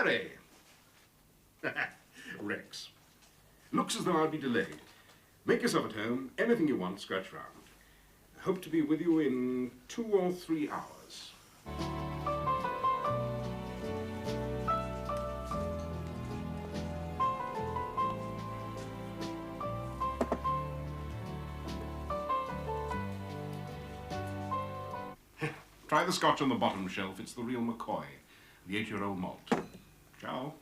Harry! Rex. Looks as though I'll be delayed. Make yourself at home, anything you want, scratch round. Hope to be with you in 2 or 3 hours. Try the scotch on the bottom shelf. It's the real McCoy, the 8-year-old malt. Ciao.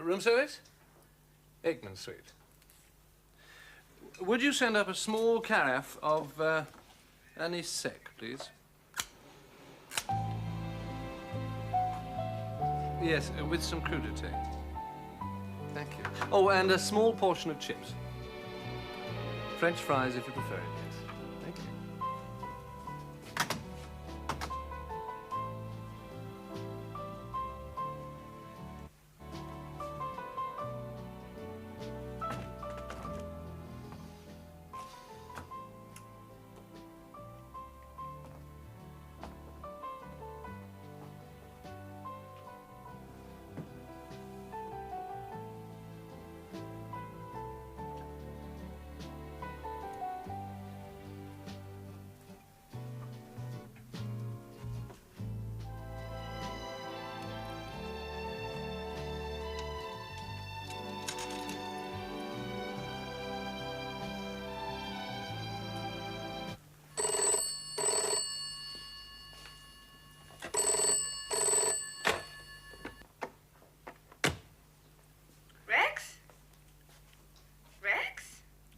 room service? Aikman Suite. Would you send up a small carafe of anise sec, please? Yes, with some crudité. Thank you. Oh, and a small portion of chips. French fries, if you prefer it, yes. Thank you.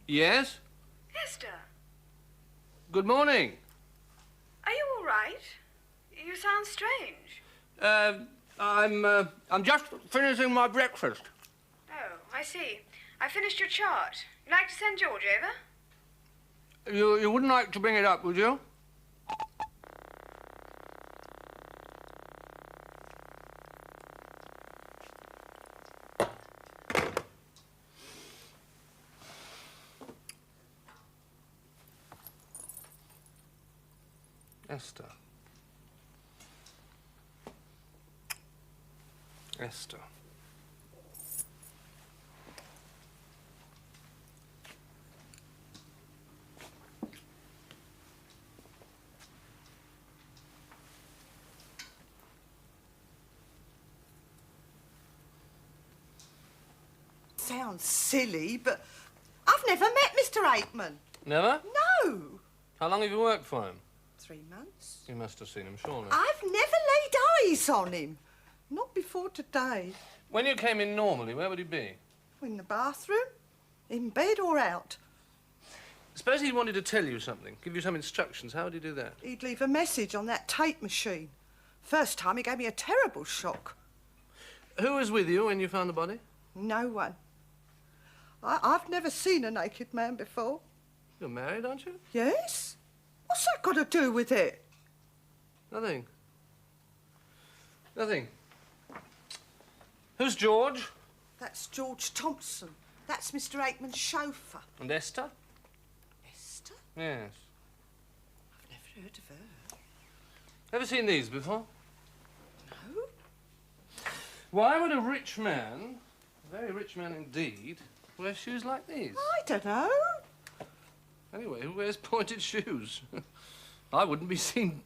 Yes? Esther. Good morning. Are you all right? You sound strange. I'm just finishing my breakfast. Oh, I see. I finished your chart. You'd like to send George over? You wouldn't like to bring it up, would you? Esther. Esther. Sounds silly, but I've never met Mr. Aikman. Never? No. How long have you worked for him? 3 months. You must have seen him, surely. I've never laid eyes on him. Not before today. When you came in normally, where would he be? In the bathroom, in bed or out. Suppose he wanted to tell you something, give you some instructions. How would he do that? He'd leave a message on that tape machine. First time he gave me a terrible shock. Who was with you when you found the body? No one. I've never seen a naked man before. You're married, aren't you? Yes? What's that got to do with it? Nothing. Nothing. Who's George? That's George Thompson. That's Mr. Aikman's chauffeur. And Esther? Esther? Yes. I've never heard of her. Ever seen these before? No. Why would a rich man, a very rich man indeed, wear shoes like these? I don't know. Anyway, who wears pointed shoes? I wouldn't be seen...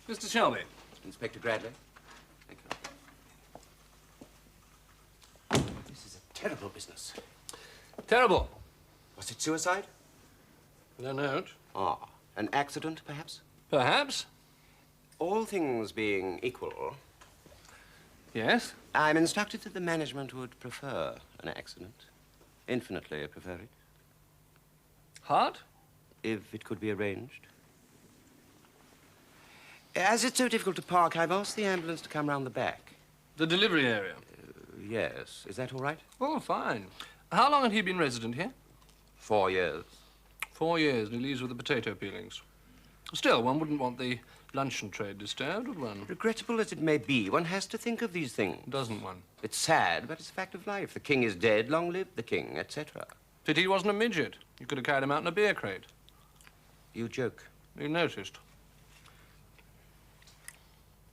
Mr. Shelby. Inspector Gradley. Thank you. This is a terrible business. Terrible. Was it suicide? I don't know. Ah, an accident, perhaps? Perhaps. All things being equal, Yes. I'm instructed that the management would prefer an accident. Infinitely prefer it. Heart? If it could be arranged. As it's so difficult to park, I've asked the ambulance to come round the back. The delivery area? Yes. Is that all right? Oh, fine. How long had he been resident here? 4 years. 4 years, and he leaves with the potato peelings. Still, one wouldn't want the luncheon trade disturbed, would one? Regrettable as it may be, one has to think of these things. Doesn't one? It's sad, but it's a fact of life. The king is dead, long live the king, etc. Pity he wasn't a midget. You could have carried him out in a beer crate. You joke. You noticed.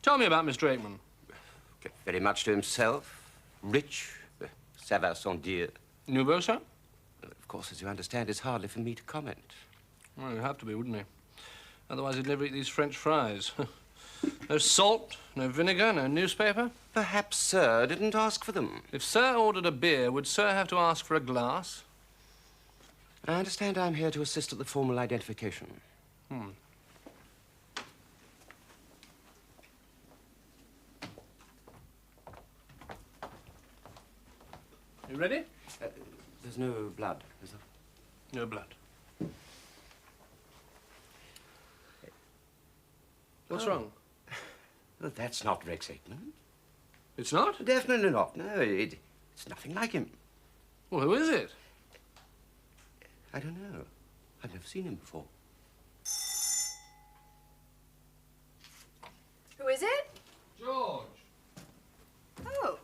Tell me about Mr. Aikman. Kept very much to himself. Rich. Ça va sans dire. Nouveau, sir? Of course, as you understand, it's hardly for me to comment. Well, it'd have to be, wouldn't he? Otherwise, he'd never eat these French fries. No salt, no vinegar, no newspaper. Perhaps Sir didn't ask for them. If Sir ordered a beer, would Sir have to ask for a glass? I understand I'm here to assist at the formal identification. You ready? There's no blood, is there? No blood. What's wrong? Well, that's not Rex Aikman. It's not? Definitely not. No, it's nothing like him. Well, who is it? I don't know. I've never seen him before. Who is it? George. Oh.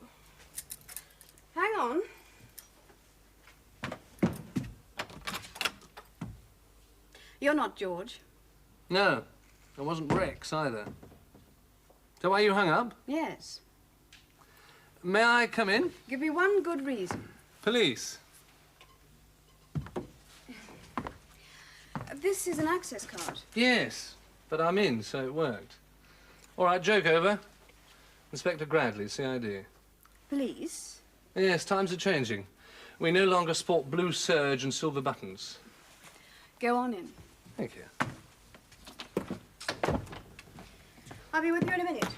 Hang on. You're not George. No, I wasn't Rex either. So why you hung up? Yes. May I come in? Give me one good reason. Police. This is an access card. Yes, but I'm in, so it worked. All right, joke over. Inspector Gradley, CID. Police? Yes, times are changing. We no longer sport blue serge and silver buttons. Go on in. Thank you. I'll be with you in a minute.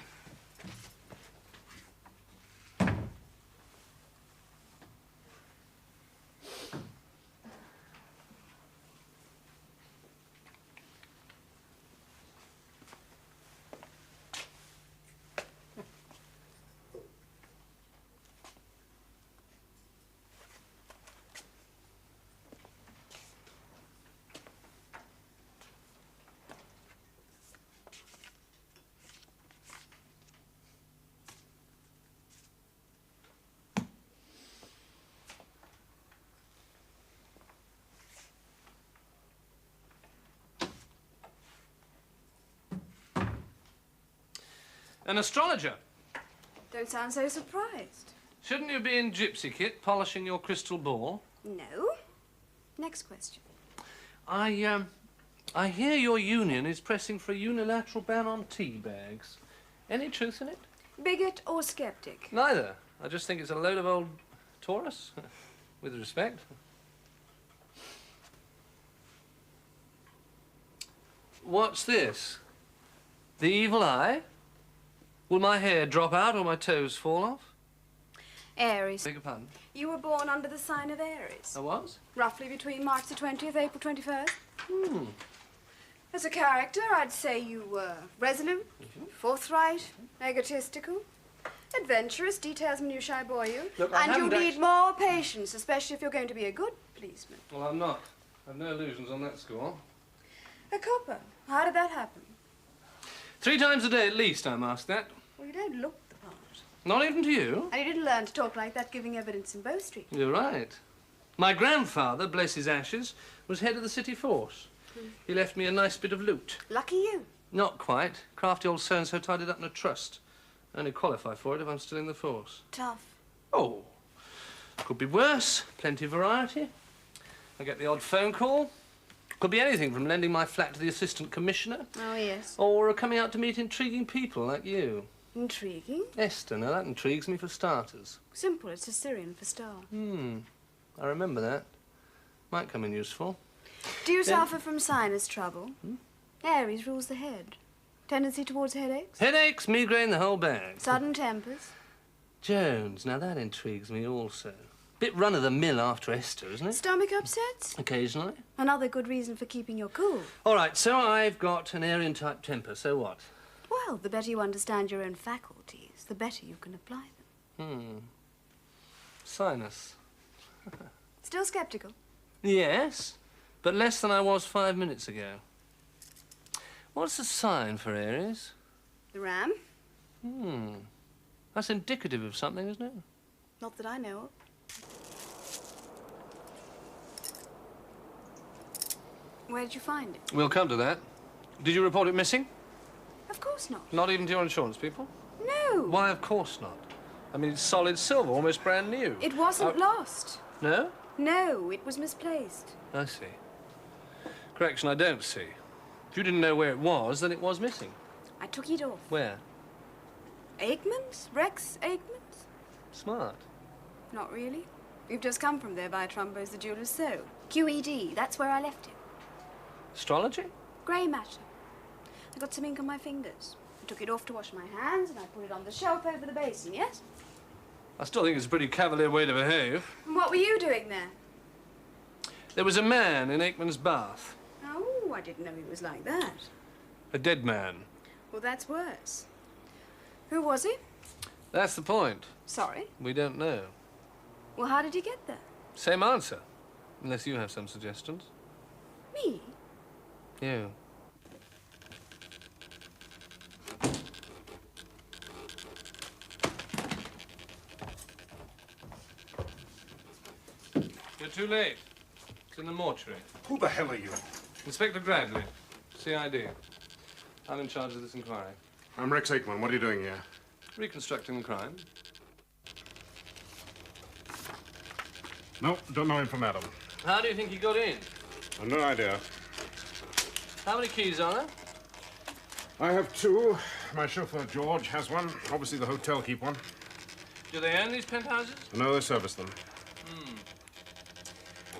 An astrologer. Don't sound so surprised. Shouldn't you be in gypsy kit, polishing your crystal ball? No. Next question. I hear your union is pressing for a unilateral ban on tea bags. Any truth in it? Bigot or skeptic? Neither. I just think it's a load of old Taurus, with respect. What's this? The evil eye? Will my hair drop out or my toes fall off? Aries. Beg your pardon? You were born under the sign of Aries. I was? Roughly between March the 20th, April 21st. Hmm. As a character, I'd say you were resolute, forthright, egotistical, adventurous, details minutiae bore you. Look, I and you haven't need more patience, especially if you're going to be a good policeman. Well, I'm not. I've no illusions on that score. A copper. How did that happen? 3 times a day at least, I'm asked that. Well, you don't look the part. Not even to you? And you didn't learn to talk like that giving evidence in Bow Street. You're right. My grandfather, bless his ashes, was head of the city force. He left me a nice bit of loot. Lucky you. Not quite. Crafty old so-and-so tied it up in a trust. I only qualify for it if I'm still in the force. Tough. Oh, could be worse. Plenty of variety. I get the odd phone call. Could be anything from lending my flat to the assistant commissioner Oh, yes. or coming out to meet intriguing people like you. Intriguing. Esther, now that intrigues me for starters. Simple. It's Assyrian for star. I remember that. Might come in useful. Do you suffer from sinus trouble? Aries rules the head. Tendency towards headaches? Headaches, migraine, the whole bag. Sudden tempers? Jones, now that intrigues me also. Bit run-of-the-mill after Esther, isn't it? Stomach upsets? Occasionally. Another good reason for keeping your cool. All right, so I've got an Aryan-type temper, so what? Well, the better you understand your own faculties, the better you can apply them. Sinus. Still skeptical? Yes, but less than I was 5 minutes ago. What's the sign for Aries? The ram? That's indicative of something, isn't it? Not that I know of. Where did you find it? We'll come to that. Did you report it missing? Of course not. Not even to your insurance people? No. Why, of course not. I mean, it's solid silver, almost brand new. It wasn't lost. No? No, it was misplaced. I see. Correction, I don't see. If you didn't know where it was, then it was missing. I took it off. Where? Aikman's? Rex Aikman's? Smart. Not really. We've just come from there by Trumbo's the jeweler's so. QED, that's where I left it. Astrology? Grey matter. I got some ink on my fingers. I took it off to wash my hands and I put it on the shelf over the basin, yes? I still think it's a pretty cavalier way to behave. And what were you doing there? There was a man in Aikman's bath. Oh, I didn't know he was like that. A dead man. Well, that's worse. Who was he? That's the point. Sorry. We don't know. Well, how did he get there? Same answer. Unless you have some suggestions. Me? You. You're too late. It's in the mortuary. Who the hell are you? Inspector Bradley, CID. I'm in charge of this inquiry. I'm Rex Aikman. What are you doing here? Reconstructing the crime. No, don't know him from Adam. How do you think he got in? I've no idea. How many keys are there? I have two. My chauffeur, George, has one. Obviously, the hotel keep one. Do they own these penthouses? No, they service them.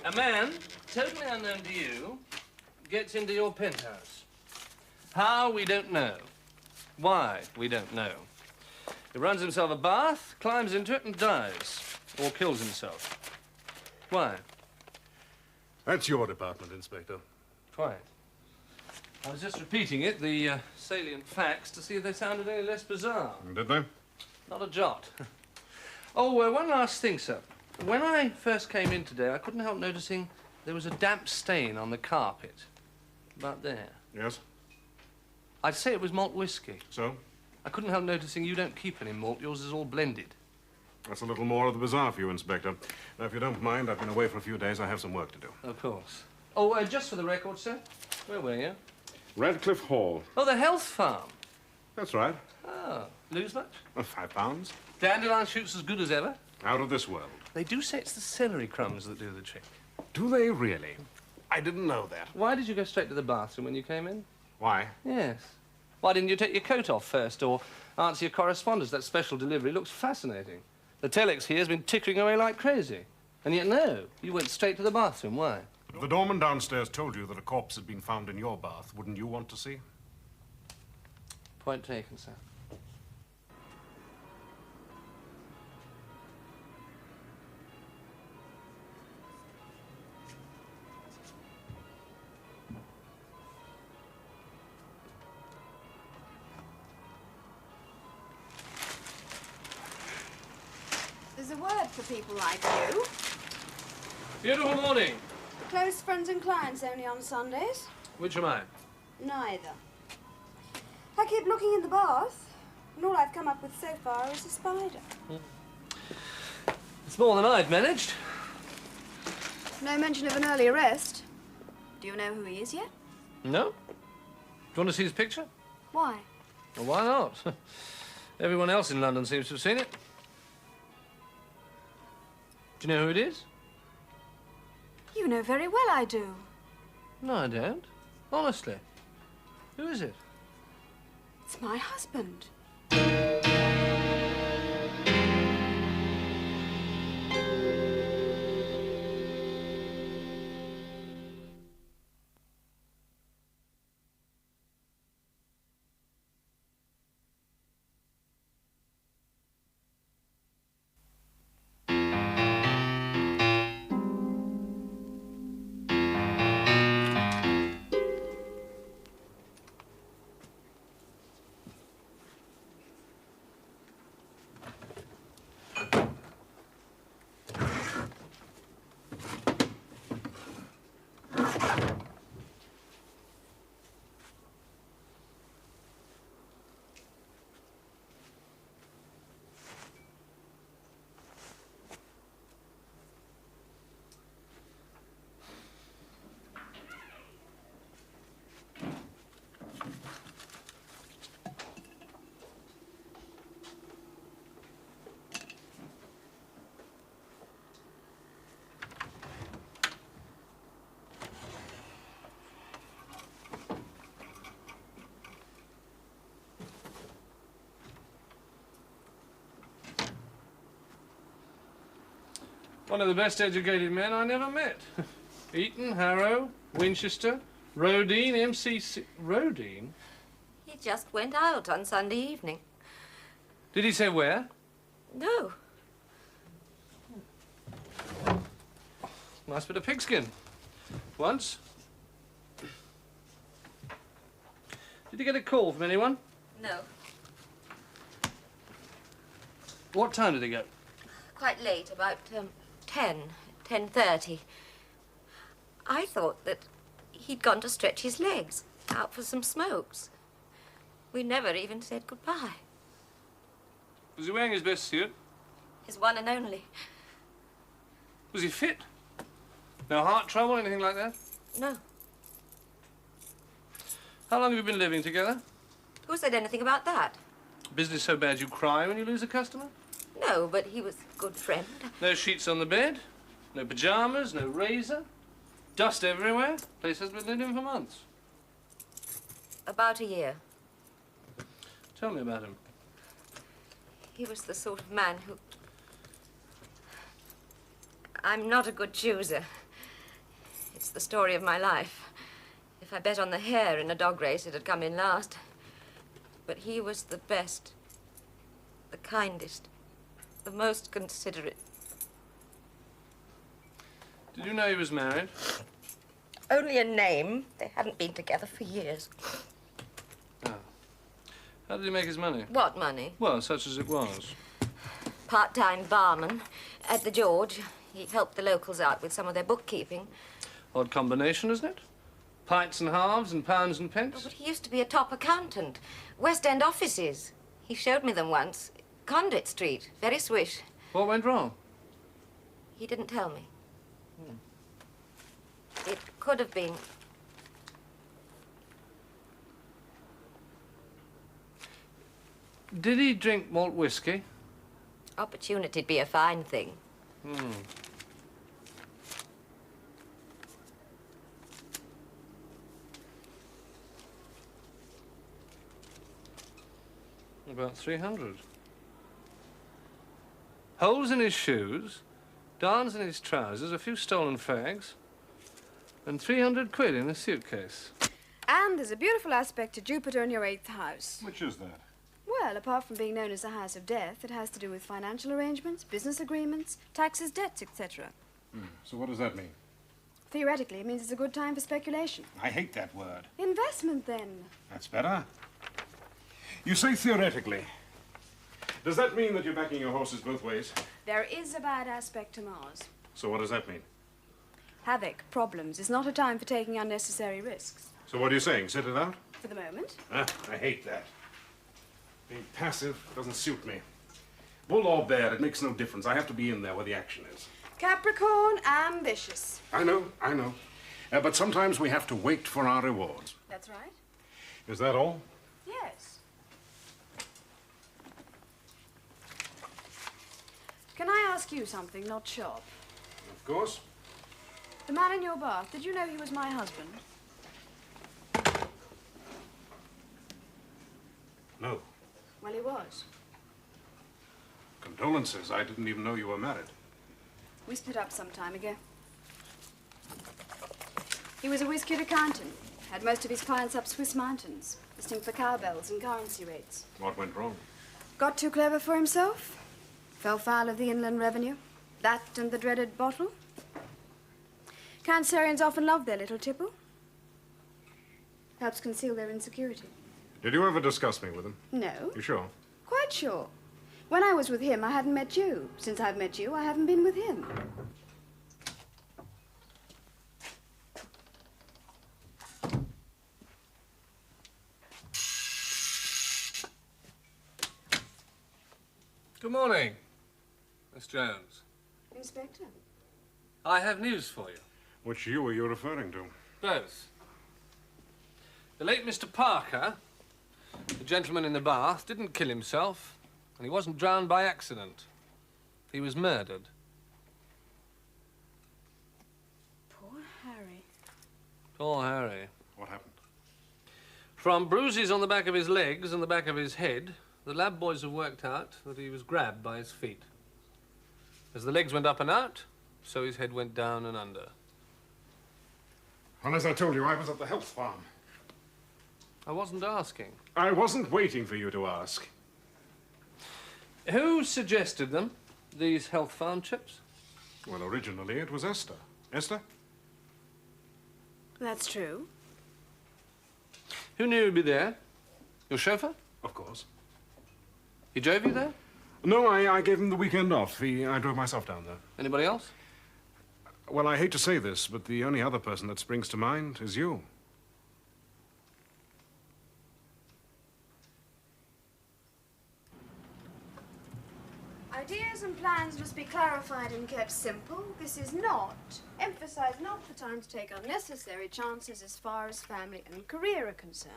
A man, totally unknown to you, gets into your penthouse. How, we don't know. Why, we don't know. He runs himself a bath, climbs into it and dies. Or kills himself. Why? That's your department, Inspector. Quite. I was just repeating it, the salient facts, to see if they sounded any less bizarre. Did they? Not a jot. Oh, one last thing, sir. When I first came in today, I couldn't help noticing there was a damp stain on the carpet. About there. Yes. I'd say it was malt whiskey. So? I couldn't help noticing you don't keep any malt. Yours is all blended. That's a little more of the bizarre for you, Inspector. Now, if you don't mind, I've been away for a few days. I have some work to do. Of course. Oh, just for the record, sir. Where were you? Radcliffe Hall. Oh, the health farm. That's right. Oh, lose much? £5. Dandelion shoots as good as ever. Out of this world. They do say it's the celery crumbs that do the trick. Do they really? I didn't know that. Why did you go straight to the bathroom when you came in? Why? Yes. Why didn't you take your coat off first or answer your correspondence? That special delivery looks fascinating. The telex here has been tickering away like crazy. And yet, no, you went straight to the bathroom. Why? If the doorman downstairs told you that a corpse had been found in your bath, wouldn't you want to see? Point taken, sir. There's a word for people like you. Beautiful morning. Close friends and clients only on Sundays. Which am I? Neither. I keep looking in the bath, and all I've come up with so far is a spider. It's more than I've managed. No mention of an early arrest. Do you know who he is yet? No? Do you want to see his picture? Why? Well, why not? Everyone else in London seems to have seen it. Do you know who it is? You know very well I do. No, I don't. Honestly. Who is it? It's my husband. One of the best educated men I never met. Eton, Harrow, Winchester, Rodine, MCC... Rodine? He just went out on Sunday evening. Did he say where? No. Nice bit of pigskin. Once. Did you get a call from anyone? No. What time did he go? Quite late, about 10:30. I thought that he'd gone to stretch his legs, out for some smokes. We never even said goodbye. Was he wearing his best suit? His one and only. Was he fit? No heart trouble, anything like that? No. How long have you been living together? Who said anything about that? Business so bad you cry when you lose a customer? No, but he was a good friend. No sheets on the bed? No pajamas? No razor? Dust everywhere? Place has been lived in for months. About a year. Tell me about him. He was the sort of man who... I'm not a good chooser. It's the story of my life. If I bet on the hare in a dog race, it'd come in last. But he was the best, the kindest, the most considerate. Did you know he was married? Only a name. They hadn't been together for years. Oh. How did he make his money? What money? Well, such as it was. Part-time barman at the George. He helped the locals out with some of their bookkeeping. Odd combination, isn't it? Pints and halves and pounds and Oh, pence. but he used to be a top accountant. West End offices. He showed me them once. Conduit Street. Very swish. What went wrong? He didn't tell me. It could have been. Did he drink malt whiskey? Opportunity'd be a fine thing. About 300. Holes in his shoes, darns in his trousers, a few stolen fags, and 300 quid in a suitcase. And there's a beautiful aspect to Jupiter in your 8th house. Which is that? Well, apart from being known as the house of death, it has to do with financial arrangements, business agreements, taxes, debts, etc. So what does that mean? Theoretically, it means it's a good time for speculation. I hate that word. Investment, then. That's better. You say theoretically. Does that mean that you're backing your horses both ways? There is a bad aspect to Mars. So what does that mean? Havoc, problems. It's not a time for taking unnecessary risks. So what are you saying? Sit it out? For the moment. Ah, I hate that. Being passive doesn't suit me. Bull or bear, it makes no difference. I have to be in there where the action is. Capricorn, ambitious. I know. But sometimes we have to wait for our rewards. That's right. Is that all? Yes. Can I ask you something, not shop? Of course. The man in your bath, did you know he was my husband? No. Well, he was. Condolences. I didn't even know you were married. We split up some time ago. He was a whiskeyed accountant. Had most of his clients up Swiss mountains, listening for cowbells and currency rates. What went wrong? Got too clever for himself. Fell foul of the Inland Revenue. That and the dreaded bottle. Cancerians often love their little tipple. Helps conceal their insecurity. Did you ever discuss me with him? No. You sure? Quite sure. When I was with him, I hadn't met you. Since I've met you, I haven't been with him. Good morning, Miss Jones. Inspector? I have news for you. Which you are you referring to? Both. The late Mr. Parker, the gentleman in the bath, didn't kill himself, and he wasn't drowned by accident. He was murdered. Poor Harry. Poor Harry. What happened? From bruises on the back of his legs and the back of his head, the lab boys have worked out that he was grabbed by his feet. As the legs went up and out, So his head went down and under. Well, as I told you, I was at the health farm. I wasn't asking. I wasn't waiting for you to ask. Who suggested them, these health farm chips? Well, originally it was Esther. Esther? That's true. Who knew he'd be there? Your chauffeur? Of course. He drove you there? No, I gave him the weekend off. I drove myself down there. Anybody else? Well, I hate to say this, but the only other person that springs to mind is you. Ideas and plans must be clarified and kept simple. This is not, emphasize not the time to take unnecessary chances as far as family and career are concerned.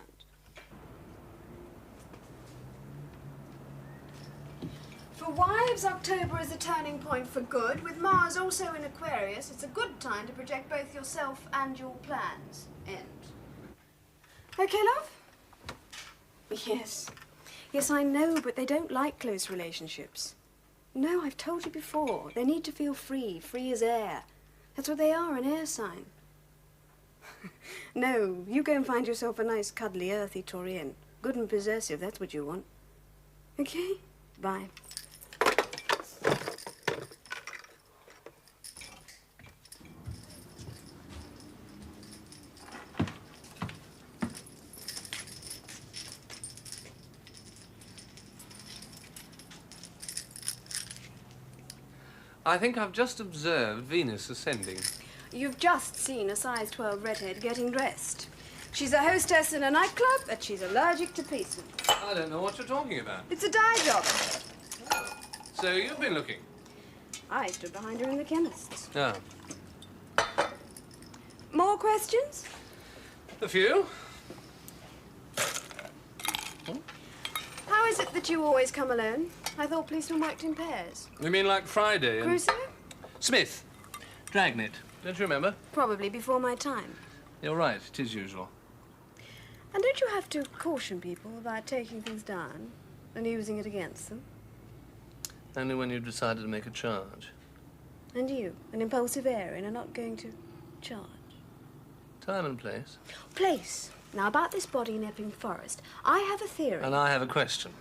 For wives, October is a turning point for good. With Mars also in Aquarius, it's a good time to project both yourself and your plans. End. Okay, love? Yes. Yes, I know, but they don't like close relationships. No, I've told you before. They need to feel free, free as air. That's what they are, an air sign. No, you go and find yourself a nice, cuddly, earthy Taurian. Good and possessive, that's what you want. Okay? Bye. I think I've just observed Venus ascending. You've just seen a size 12 redhead getting dressed. She's a hostess in a nightclub, but she's allergic to policemen. I don't know what you're talking about. It's a dye job. So you've been looking? I stood behind her in the chemist's. Oh. More questions? A few. How is it that you always come alone? I thought policemen worked in pairs. You mean like Friday and... Crusoe? Smith. Dragnet. Don't you remember? Probably before my time. You're right, it is usual. And don't you have to caution people about taking things down and using it against them? Only when you've decided to make a charge. And you, an impulsive Aryan, are not going to charge. Time and place. Place. Now, about this body in Epping Forest, I have a theory. And I have a question.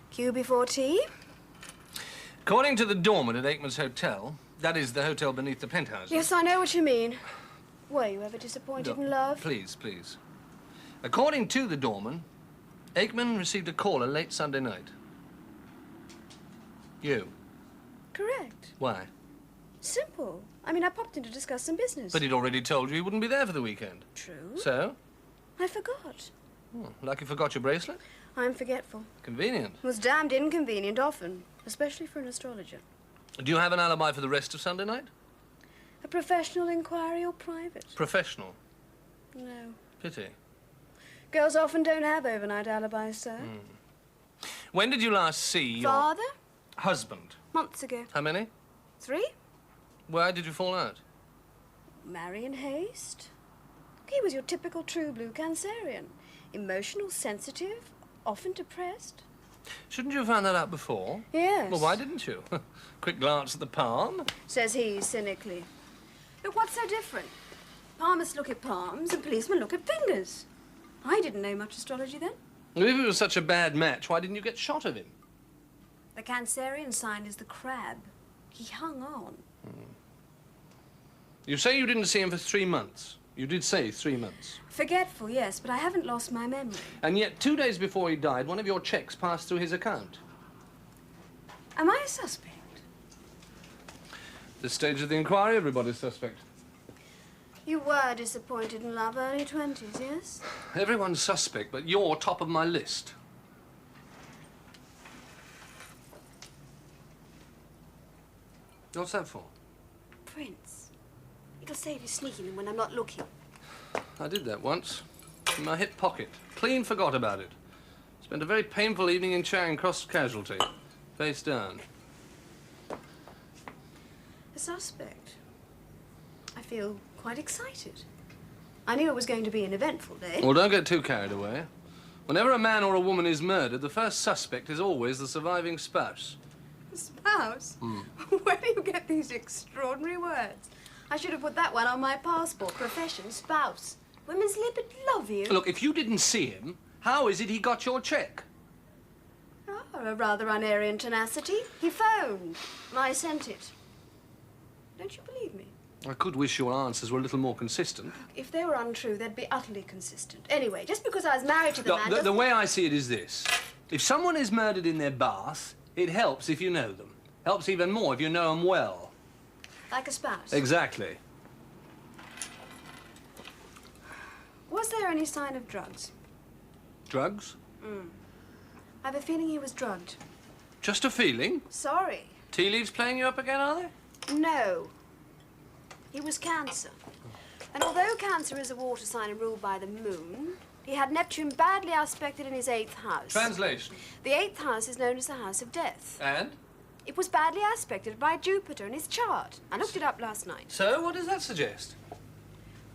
Cue before tea? According to the doorman at Aikman's Hotel, that is the hotel beneath the penthouses... Yes, I know what you mean. Were you ever disappointed in love? Please, please. According to the doorman, Aikman received a caller late Sunday night. You. Correct. Why? Simple. I mean, I popped in to discuss some business. But he'd already told you he wouldn't be there for the weekend. True. So? I forgot. Oh, like you forgot your bracelet? I'm forgetful. Convenient. It was damned inconvenient often, especially for an astrologer. Do you have an alibi for the rest of Sunday night? A professional inquiry or private? Professional. No. Pity. Girls often don't have overnight alibis, sir. When did you last see your... Father? husband? Months ago. How many? 3? Why did you fall out? Marry in haste. He was your typical true blue Cancerian. Emotional, sensitive, often depressed. Shouldn't you have found that out before? Yes. Well, why didn't you? Quick glance at the palm. Says he cynically. Look, what's so different? Palmists look at palms and policemen look at fingers. I didn't know much astrology then. If it was such a bad match, why didn't you get shot of him? The Cancerian sign is the crab. He hung on. You say you didn't see him for 3 months. You did say 3 months. Forgetful, yes, but I haven't lost my memory. And yet, 2 days before he died, one of your checks passed through his account. Am I a suspect? This stage of the inquiry, everybody's suspect. You were disappointed in love, early 20s, yes? Everyone's suspect, but you're top of my list. What's that for? Prints. It'll save you sneaking them when I'm not looking. I did that once. In my hip pocket. Clean forgot about it. Spent a very painful evening in Charing Cross casualty. Face down. A suspect. I feel quite excited. I knew it was going to be an eventful day. Well, don't get too carried away. Whenever a man or a woman is murdered, the first suspect is always the surviving spouse. Spouse? Where do you get these extraordinary words? I should have put that one on my passport. Profession, spouse. Women's lib would love you. Look, if you didn't see him, how is it he got your cheque? Oh, a rather unerring tenacity. He phoned. I sent it. Don't you believe me? I could wish your answers were a little more consistent. If they were untrue, they'd be utterly consistent. Anyway, just because I was married to the Look, man... the doesn't- way I see it is this. If someone is murdered in their bath, it helps if you know them. Helps even more if you know them well. Like a spouse. Exactly. Was there any sign of drugs? Drugs? I have a feeling he was drugged. Just a feeling? Sorry. Tea leaves playing you up again, are they? No. He was Cancer. And although Cancer is a water sign and ruled by the moon, he had Neptune badly aspected in his 8th house. Translation. The 8th house is known as the house of death. And? It was badly aspected by Jupiter in his chart. I looked it up last night. So, what does that suggest?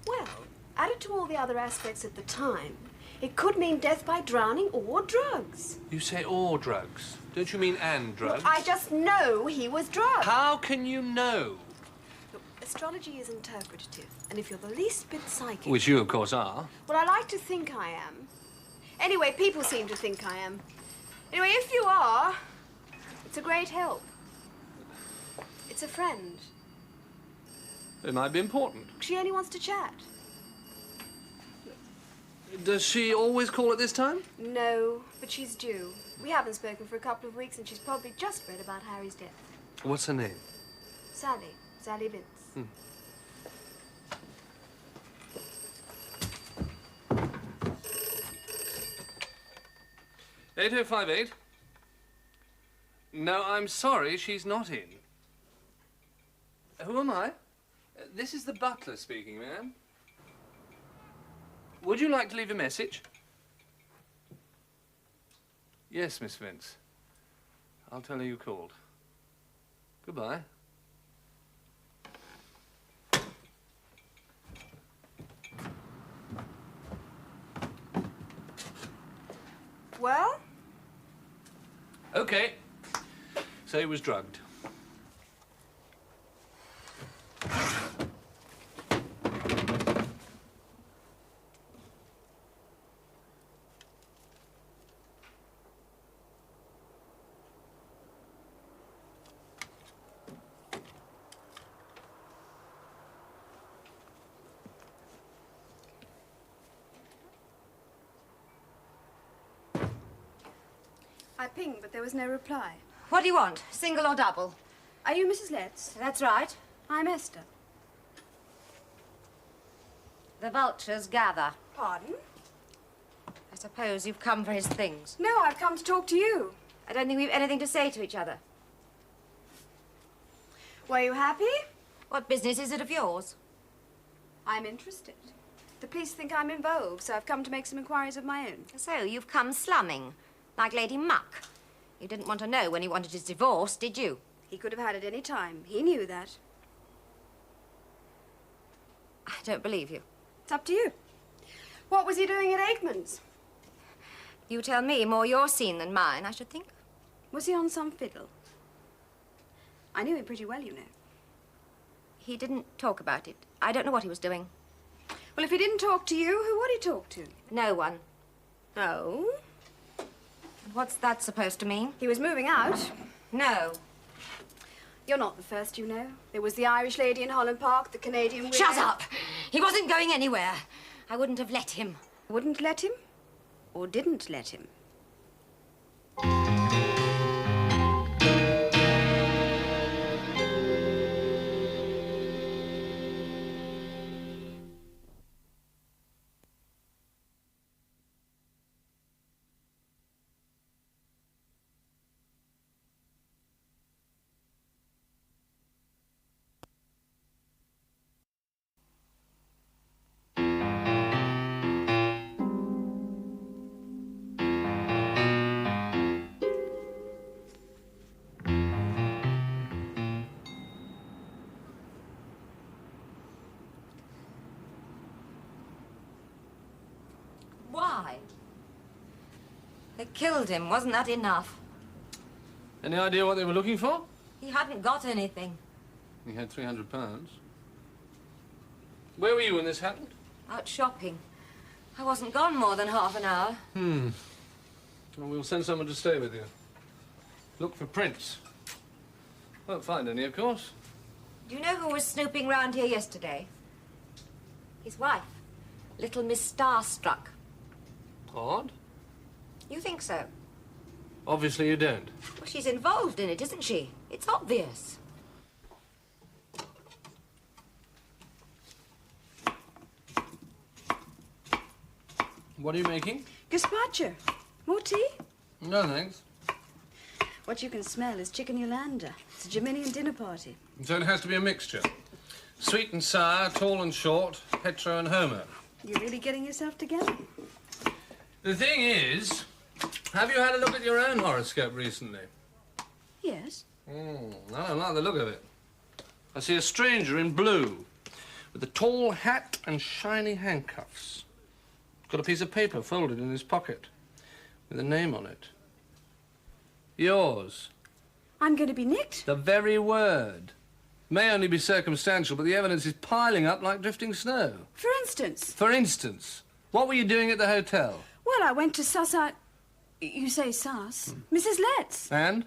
Well, added to all the other aspects at the time, it could mean death by drowning or drugs. You say or drugs. Don't you mean and drugs? I just know he was drugged. How can you know? Look, astrology is interpretative, and if you're the least bit psychic... Which you, of course, are. Well, I like to think I am. Anyway, people seem to think I am. Anyway, if you are, it's a great help. It's a friend. It might be important. She only wants to chat. Does she always call at this time? No, but she's due. We haven't spoken for a couple of weeks, and she's probably just read about Harry's death. What's her name? Sally. Sally Vince. 8058. No, I'm sorry, she's not in. Who am I? This is the butler speaking, ma'am. Would you like to leave a message? Yes, Miss Vince. I'll tell her you called. Goodbye. Well? Okay. So he was drugged. I pinged, but there was no reply. What do you want? Single or double? Are you Mrs. Letts? That's right. I'm Esther. The vultures gather. Pardon? I suppose you've come for his things. No, I've come to talk to you. I don't think we've anything to say to each other. Were you happy? What business is it of yours? I'm interested. The police think I'm in vogue, so I've come to make some inquiries of my own. So you've come slumming, like Lady Muck. You didn't want to know when he wanted his divorce, did you? He could have had it any time. He knew that. I don't believe you. It's up to you. What was he doing at Aikman's? You tell me, more your scene than mine, I should think. Was he on some fiddle? I knew him pretty well, you know. He didn't talk about it. I don't know what he was doing. Well, if he didn't talk to you, who would he talk to? No one. Oh? What's that supposed to mean? He was moving out. No. You're not the first, you know. There was the Irish lady in Holland Park, the Canadian widow. Shut up! He wasn't going anywhere. I wouldn't have let him. Wouldn't let him? Or didn't let him? Why? They killed him. Wasn't that enough? Any idea what they were looking for? He hadn't got anything. He had £300. Where were you when this happened? Out shopping. I wasn't gone more than half an hour. Well, we'll send someone to stay with you. Look for prints. Won't find any, of course. Do you know who was snooping round here yesterday? His wife, little Miss Starstruck. Odd. You think so? Obviously you don't. Well, she's involved in it, isn't she? It's obvious. What are you making? Gazpacho. More tea? No, thanks. What you can smell is chicken Yolanda. It's a Geminian dinner party. So it has to be a mixture. Sweet and sour, tall and short, hetero and homo. You're really getting yourself together. The thing is, have you had a look at your own horoscope recently? Yes. I don't like the look of it. I see a stranger in blue with a tall hat and shiny handcuffs. Got a piece of paper folded in his pocket with a name on it. Yours. I'm going to be nicked. The very word. May only be circumstantial, but the evidence is piling up like drifting snow. For instance? For instance, what were you doing at the hotel? Well, I went to You say Sus? Mrs. Letts. And?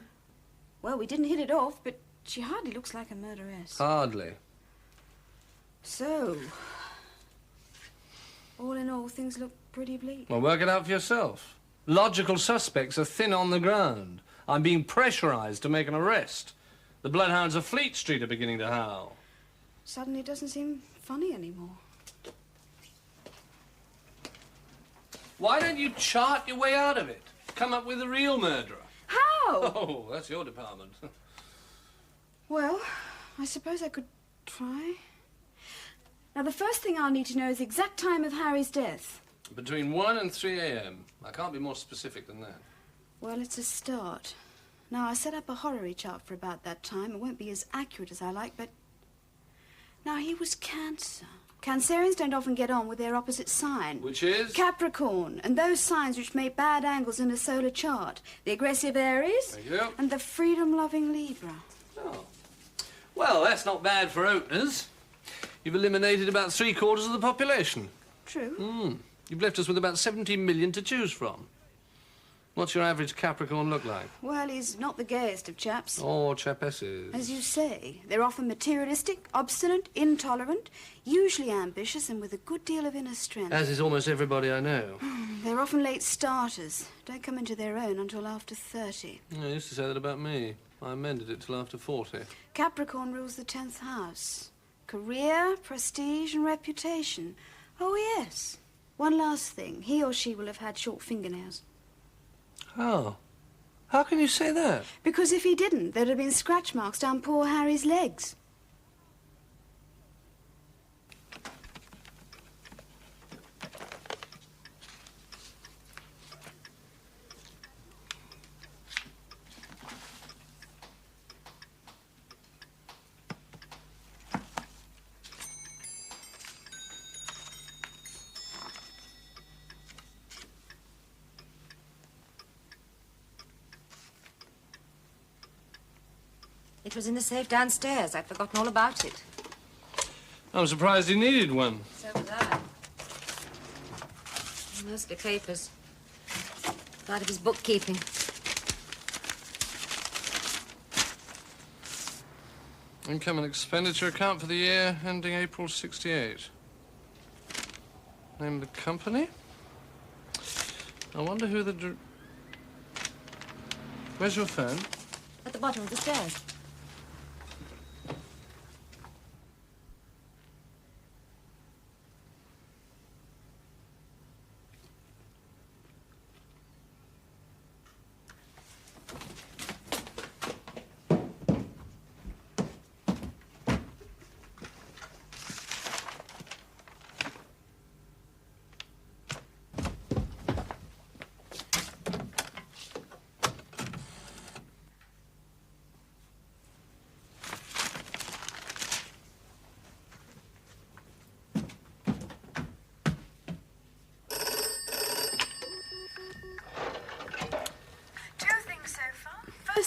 Well, we didn't hit it off, but she hardly looks like a murderess. Hardly. So, all in all, things look pretty bleak. Well, work it out for yourself. Logical suspects are thin on the ground. I'm being pressurized to make an arrest. The bloodhounds of Fleet Street are beginning to howl. Suddenly it doesn't seem funny anymore. Why don't you chart your way out of it? Come up with a real murderer. How? Oh, that's your department. Well, I suppose I could try. Now, the first thing I'll need to know is the exact time of Harry's death. Between 1 and 3 a.m. I can't be more specific than that. Well, it's a start. Now, I set up a horary chart for about that time. It won't be as accurate as I like, but... Now, he was Cancer. Cancerians don't often get on with their opposite sign. Which is? Capricorn, and those signs which make bad angles in a solar chart. The aggressive Aries. Thank you. And the freedom-loving Libra. Oh. Well, that's not bad for openers. You've eliminated about 3/4 of the population. True. You've left us with about 17 million to choose from. What's your average Capricorn look like? Well, he's not the gayest of chaps. Or chapesses. As you say, they're often materialistic, obstinate, intolerant, usually ambitious, and with a good deal of inner strength. As is almost everybody I know. They're often late starters. Don't come into their own until after 30. I used to say that about me. I amended it till after 40. Capricorn rules the 10th house. Career, prestige, and reputation. Oh, yes. One last thing. He or she will have had short fingernails. How? How can you say that? Because if he didn't, there'd have been scratch marks down poor Harry's legs. It was in the safe downstairs. I'd forgotten all about it. I'm surprised he needed one. So was I. Mostly papers. Part of his bookkeeping. Income and expenditure account for the year ending April 68. Name of the company? I wonder who the... Where's your phone? At the bottom of the stairs.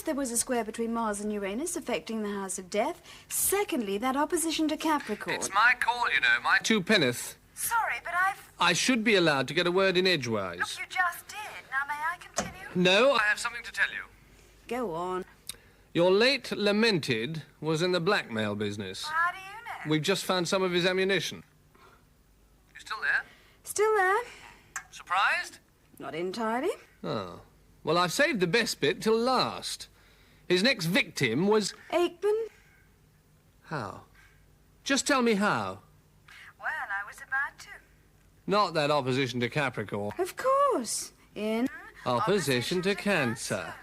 there was a square between Mars and Uranus affecting the house of death. Secondly, that opposition to Capricorn. It's my call, you know, my two penneth. Sorry, but I should be allowed to get a word in edgewise. Look, you just did. Now, may I continue? No, I have something to tell you. Go on. Your late lamented was in the blackmail business. How do you know? We've just found some of his ammunition. You still there? Still there. Surprised? Not entirely. Oh. Well, I've saved the best bit till last. His next victim was... Aikman? How? Just tell me how. Well, I was about to. Not that opposition to Capricorn. Of course. In... Opposition to Cancer.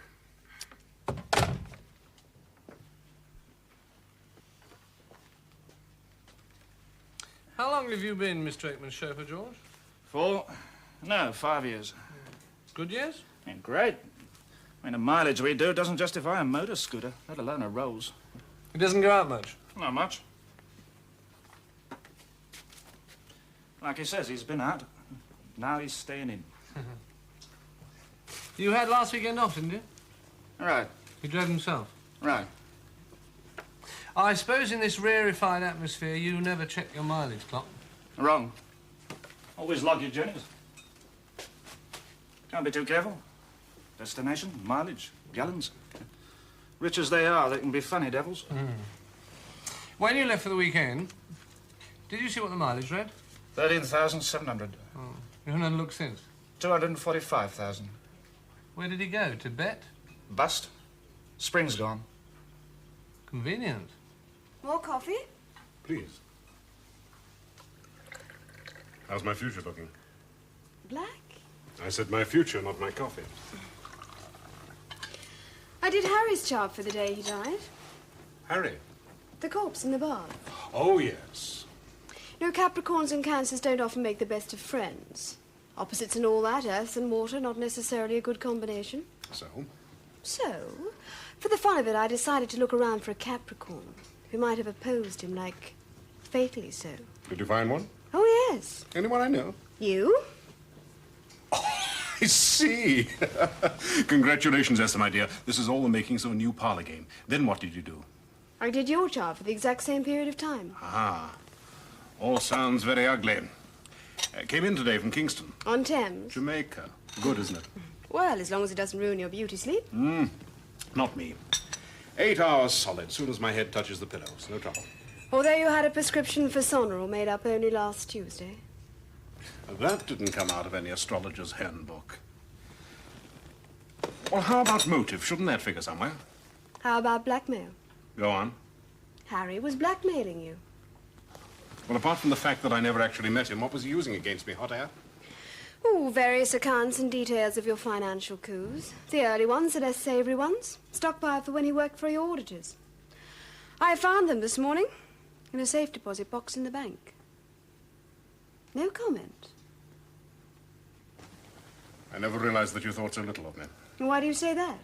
How long have you been Mr. Aikman's chauffeur, George? 5 years. Good years? And great. I mean, the mileage we do doesn't justify a motor scooter, let alone a Rolls. It doesn't go out much. Not much. Like he says, he's been out. Now he's staying in. You had last weekend off, didn't you? Right, He drove himself. right. I suppose in this rarefied atmosphere you never check your mileage clock. Wrong. Always log your journeys. Can't be too careful. Destination, mileage, gallons. Rich as they are, they can be funny devils. When you left for the weekend, did you see what the mileage read? 13,700. Oh. You haven't had a look since? 245,000. Where did he go? Tibet? Bust. Spring's gone. Convenient. More coffee? Please. How's my future looking? Black? I said my future, not my coffee. I did Harry's chart for the day he died. Harry? The corpse in the bath. Oh, yes. No, Capricorns and Cancers don't often make the best of friends. Opposites and all that, earth and water, not necessarily a good combination. So? So, for the fun of it, I decided to look around for a Capricorn who might have opposed him, like, fatally so. Did you find one? Oh, yes. Anyone I know? You? I see. Congratulations, Esther, my dear. This is all the makings of a new parlor game. Then what did you do? I did your chart for the exact same period of time. Ah. All sounds very ugly. Came in today from Kingston. On Thames. Jamaica. Good, isn't it? Well, as long as it doesn't ruin your beauty sleep. Not me. 8 hours solid, soon as my head touches the pillows. No trouble. Although you had a prescription for Sonoril made up only last Tuesday. That didn't come out of any astrologer's handbook. Well, how about motive? Shouldn't that figure somewhere? How about blackmail? Go on. Harry was blackmailing you. Well, apart from the fact that I never actually met him, what was he using against me, hot air? Oh, various accounts and details of your financial coups. The early ones, the less savoury ones. Stockpiled for when he worked for your auditors. I found them this morning in a safe deposit box in the bank. No comment. I never realized that you thought so little of me. Why do you say that?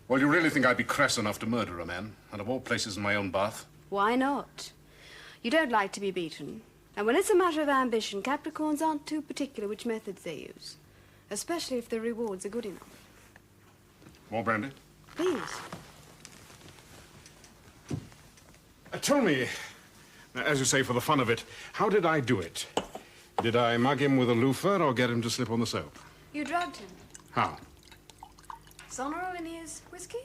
Well, you really think I'd be crass enough to murder a man, and of all places in my own bath? Why not? You don't like to be beaten. And when it's a matter of ambition, Capricorns aren't too particular which methods they use. Especially if the rewards are good enough. More brandy? Please. Tell me, as you say, for the fun of it, how did I do it? Did I mug him with a loofah or get him to slip on the soap? You drugged him. How? Sonoril in his whiskey?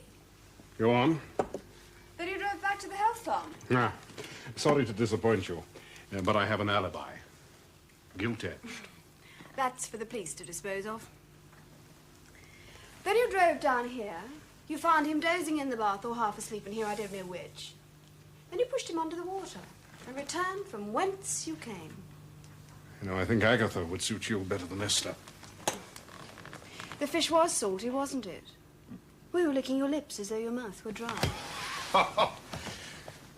Go on. Then you drove back to the health farm. Ah, sorry to disappoint you, but I have an alibi. Guilt-edged. That's for the police to dispose of. Then you drove down here. You found him dozing in the bath or half asleep, and here I don't know which. Then you pushed him under the water and returned from whence you came. You know, I think Agatha would suit you better than Esther. The fish was salty, wasn't it? Were you licking your lips as though your mouth were dry?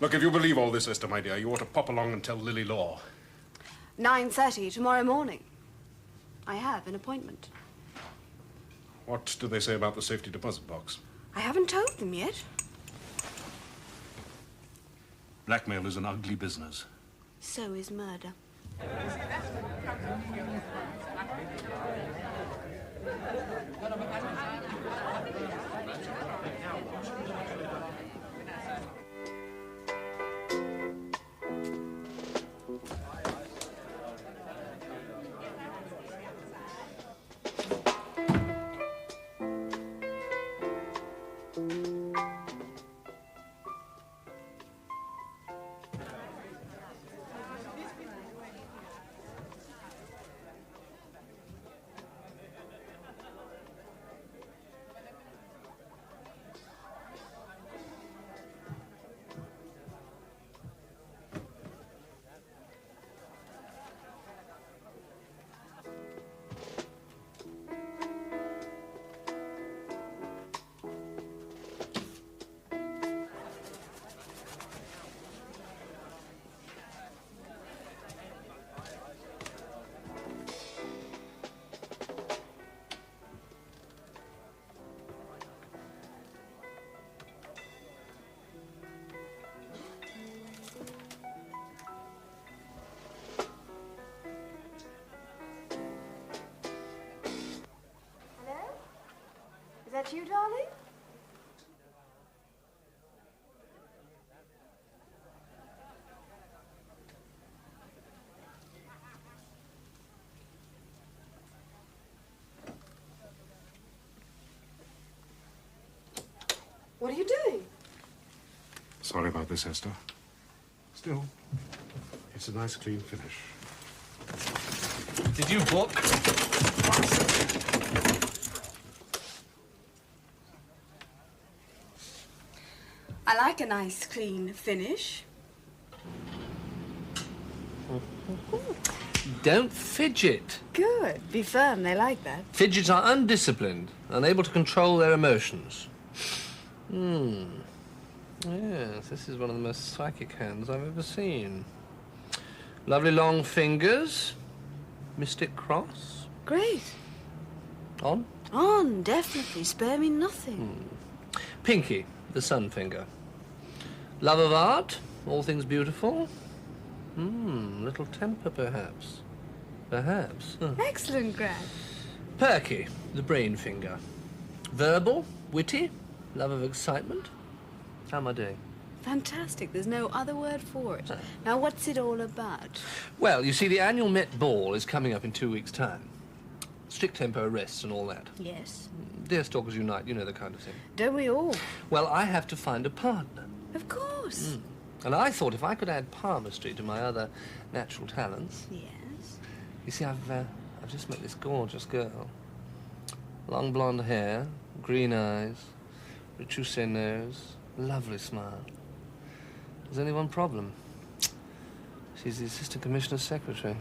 Look, if you believe all this, Esther, my dear, you ought to pop along and tell Lily Law. 9:30 tomorrow morning. I have an appointment. What do they say about the safety deposit box? I haven't told them yet. Blackmail is an ugly business. So is murder. that you, darling? What are you doing? Sorry about this, Esther. Still, it's a nice, clean finish. Did you book? I like a nice, clean finish. Don't fidget. Good. Be firm. They like that. Fidgets are undisciplined, unable to control their emotions. Yes, this is one of the most psychic hands I've ever seen. Lovely long fingers. Mystic cross. Great. On. On, definitely. Spare me nothing. Pinky, the sun finger. Love of art, all things beautiful. Little temper, perhaps. Perhaps. Huh. Excellent, Grant. Perky, the brain finger. Verbal, witty, love of excitement. How am I doing? Fantastic. There's no other word for it. Now, what's it all about? Well, you see, the annual Met Ball is coming up in 2 weeks' time. Strict tempo arrests and all that. Yes. Dear Stalkers Unite, you know the kind of thing. Don't we all? Well, I have to find a partner. Of course. And I thought if I could add palmistry to my other natural talents... Yes. You see, I've just met this gorgeous girl. Long blonde hair, green eyes, retroussé nose, lovely smile. There's only one problem. She's the assistant commissioner's secretary.